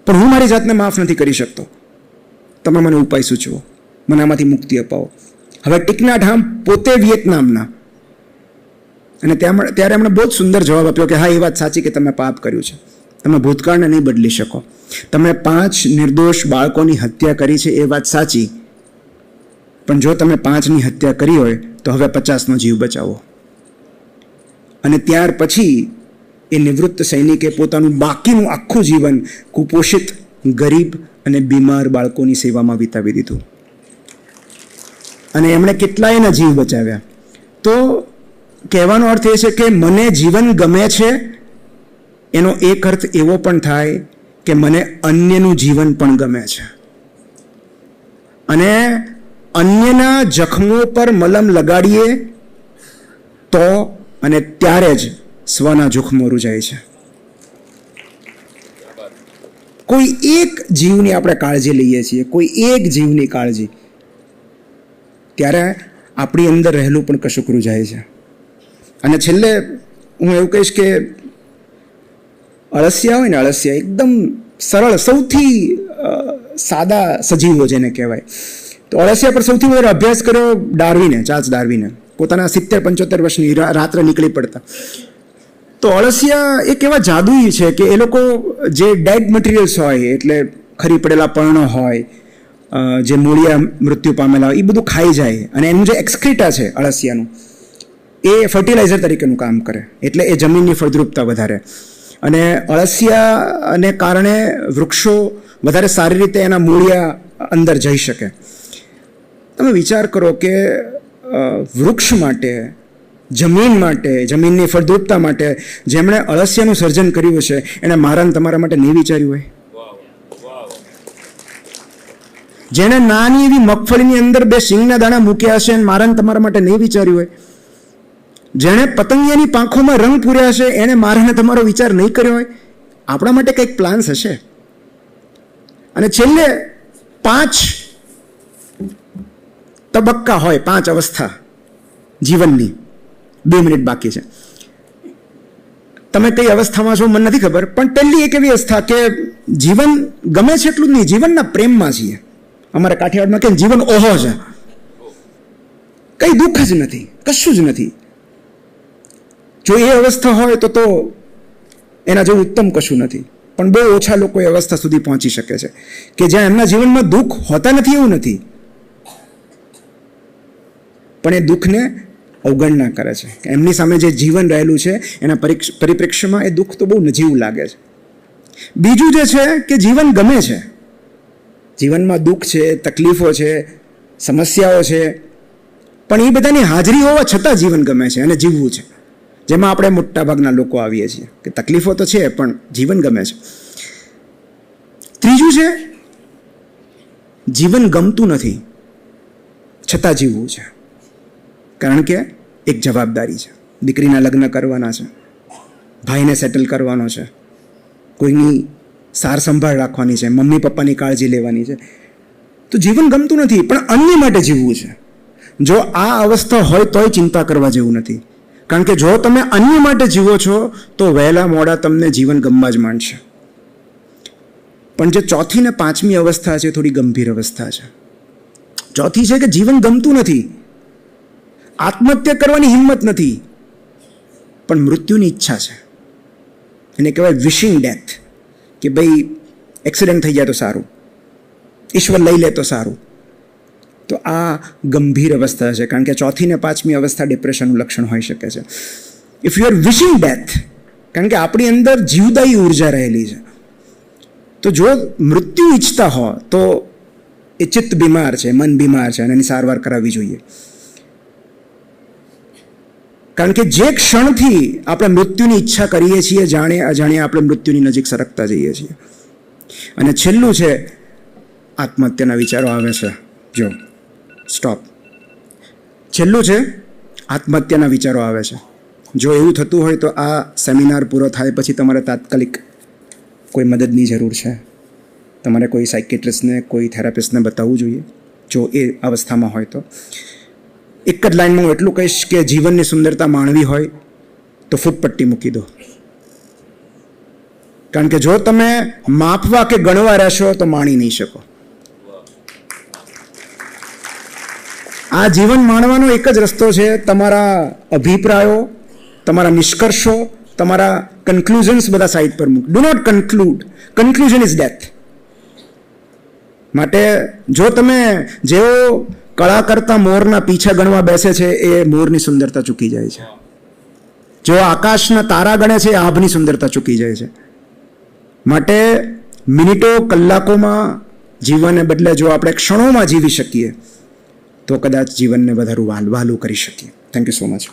પણ હું મારી જાતને માફ નથી કરી શકતો. તમે મને ઉપાય સૂચવો, મને આમાંથી મુક્તિ અપાવો. હવે ટીક નાથ હાન પોતે વિયેતનામના, અને ત્યારે એમણે બહુ જ સુંદર જવાબ આપ્યો કે હા, એ વાત સાચી કે તમે પાપ કર્યું છે, તમે ભૂતકાળને નહીં બદલી શકો, તમે 5 નિર્દોષ બાળકોની હત્યા કરી છે એ વાત સાચી, પણ જો તમે 5ની હત્યા કરી હોય તો હવે 50નો જીવ બચાવો. અને ત્યાર પછી એ નિવૃત્ત સૈનિકે પોતાનું બાકીનું આખું જીવન કુપોષિત, ગરીબ અને બીમાર બાળકોની સેવામાં વિતાવી દીધું અને એમણે કેટલાયના જીવ બચાવ્યા. તો કહેવાનો અર્થ એ છે કે મને જીવન ગમે છે એનો એક અર્થ એવો પણ થાય કે મને અન્યનું જીવન પણ ગમે છે, અને અન્યના જખમો પર મલમ લગાડીએ તો અને ત્યારે જ સ્વના જોખમો રૂજાય છે. કોઈ એક જીવની આપણે કાળજી લઈએ છીએ, કોઈ એક જીવની કાળજી, ત્યારે આપણી અંદર રહેલું પણ કશુંક રૂજાય છે. અને છેલ્લે હું એવું કહીશ કે અળસિયા હોય ને, અળસિયા એકદમ સરળ, સૌથી સાદા સજીવો જેને કહેવાય, તો અળસિયા પર સૌથી વધારે અભ્યાસ કર્યો ડાર્વિને, ચાર્લ્સ ડાર્વિને. પોતાના 70-75 વર્ષની રાત્રે નીકળી પડતા. તો અળસિયા એક એવા જાદુઈ છે કે એ લોકો જે ડેડ મટીરિયલ્સ હોય, એટલે ખરી પડેલા પર્ણો હોય, જે મૂળિયા મૃત્યુ પામેલા હોય, એ બધું ખાઈ જાય અને એનું જે એક્સક્રીટા છે અળસિયાનું, એ ફર્ટિલાઇઝર તરીકેનું કામ કરે, એટલે એ જમીનની ફળદ્રુપતા વધારે. અને અળસિયાને કારણે વૃક્ષો વધારે સારી રીતે એના મૂળિયા અંદર જઈ શકે. તમે વિચાર કરો કે વૃક્ષ માટે, જમીન માટે, જમીનની ફળદ્રુપતા માટે જેમણે અળસિયાનું સર્જન કર્યું છે, એણે મારા ને તમારા માટે નહીં વિચાર્યું હોય? જેણે નાની એવી મગફળીની અંદર 2 શીંગના દાણા મૂક્યા હશે અને મારા ને તમારા માટે નહીં વિચાર્યું હોય? જેણે પતંગિયાની પાંખોમાં રંગ પૂર્યા છે, એણે મારાને તમારો વિચાર નહીં કર્યો હોય? આપણા માટે કંઈક પ્લાન્સ હશે. અને છેલ્લે 5 તબક્કા હોય, 5 અવસ્થા જીવનની. 2 મિનિટ બાકી છે. તમે કઈ અવસ્થામાં છો મને નથી ખબર, પણ પહેલી એક એવી અવસ્થા કે જીવન ગમે છે એટલું જ નહીં, જીવનના પ્રેમમાં છીએ. અમારા કાઠિયાવાડમાં કે જીવન ઓહો છે, કઈ દુઃખ જ નથી, કશું જ નથી. જો એ અવસ્થા હોય તો એના જેવું ઉત્તમ કશું નથી. પણ બહુ ઓછા લોકો એ અવસ્થા સુધી પહોંચી શકે છે કે જ્યાં એમના જીવનમાં દુઃખ હોતા નથી એવું નથી, પણ એ દુઃખને અવગણના કરે છે. એમની સામે જે જીવન રહેલું છે એના પરિપ્રેક્ષ્યમાં એ દુઃખ તો બહુ નજીવું લાગે છે. બીજું જે છે કે જીવન ગમે છે, જીવનમાં દુઃખ છે, તકલીફો છે, સમસ્યાઓ છે, પણ એ બધાની હાજરી હોવા છતાં જીવન ગમે છે અને જીવવું છે. જેમાં આપણે મોટાભાગના લોકો આવીએ છીએ કે તકલીફો તો છે પણ જીવન ગમે છે. ત્રીજું છે જીવન ગમતું નથી છતાં જીવવું છે, કારણ કે એક જવાબદારી છે. દીકરીના લગ્ન કરવાના છે, ભાઈને સેટલ કરવાનો છે, કોઈની સાર સંભાળ રાખવાની છે, મમ્મી પપ્પાની કાળજી લેવાની છે. તો જીવન ગમતું નથી પણ અન્ય માટે જીવવું છે. જો આ અવસ્થા હોય તોય ચિંતા કરવા જેવું નથી, કારણ કે જો તમે અન્ય માટે જીવો છો તો વહેલા મોડા તમને જીવન ગમવા જ માંડશે. પણ જે ચોથી ને પાંચમી અવસ્થા છે થોડી ગંભીર અવસ્થા છે. ચોથી છે કે જીવન ગમતું નથી, આત્મહત્યા કરવાની હિંમત નથી, પણ મૃત્યુની ઈચ્છા છે. એને કહેવાય વિશિંગ ડેથ, કે ભાઈ એક્સિડન્ટ થઈ જાય તો સારું, ઈશ્વર લઈ લે તો સારું. તો આ ગંભીર અવસ્થા છે, કારણ કે ચોથી ને પાંચમી અવસ્થા ડિપ્રેશનનું લક્ષણ હોઈ શકે છે. If you are wishing death, કારણ કે આપણી અંદર જીવદાયી ઉર્જા રહેલી છે, તો જો મૃત્યુ ઈચ્છતા હો તો એ ચિત્ત બીમાર છે, મન બીમાર છે, અને એની સારવાર કરાવવી જોઈએ. કારણ કે જે ક્ષણથી આપણે મૃત્યુની ઈચ્છા કરીએ છીએ, જાણે અજાણ્યા આપણે મૃત્યુની નજીક સરકતા જઈએ છીએ. અને છેલ્લું છે આત્મહત્યાના વિચારો આવે છે. જો સ્ટોપ, છેલ્લું છે આત્મહત્યાના વિચારો આવે છે. જો એવું થતું હોય તો આ સેમિનાર પૂરો થાય પછી તમારે તાત્કાલિક કોઈ મદદની જરૂર છે. તમારે કોઈ સાયકેટ્રિસ્ટને, કોઈ થેરાપિસ્ટને બતાવવું જોઈએ જો એ અવસ્થામાં હોય તો. એક જ લાઈનમાં હું એટલું કહીશ કે જીવનની સુંદરતા માણવી હોય તો ફૂટપટ્ટી મૂકી દો. કારણ કે જો તમે માપવા કે ગણવા રહેશો તો માણી નહીં શકો. આ જીવન માણવાનો એક જ રસ્તો છે, તમારા અભિપ્રાયો, તમારા નિષ્કર્ષો, તમારા કન્ક્લુઝન્સ બધા સાઈડ પર મૂક. Do not conclude, conclusion is death. માટે જો તમે જેઓ કળા કરતા મોરના પીછા ગણવા બેસે છે એ મોરની સુંદરતા ચૂકી જાય છે. જેઓ આકાશના તારા ગણે છે એ આભની સુંદરતા ચૂકી જાય છે. માટે મિનિટો કલાકોમાં જીવનને બદલે જો આપણે ક્ષણોમાં જીવી શકીએ તો કદાચ જીવનને વધારે વહાલું કરી શકીએ. Thank you so much.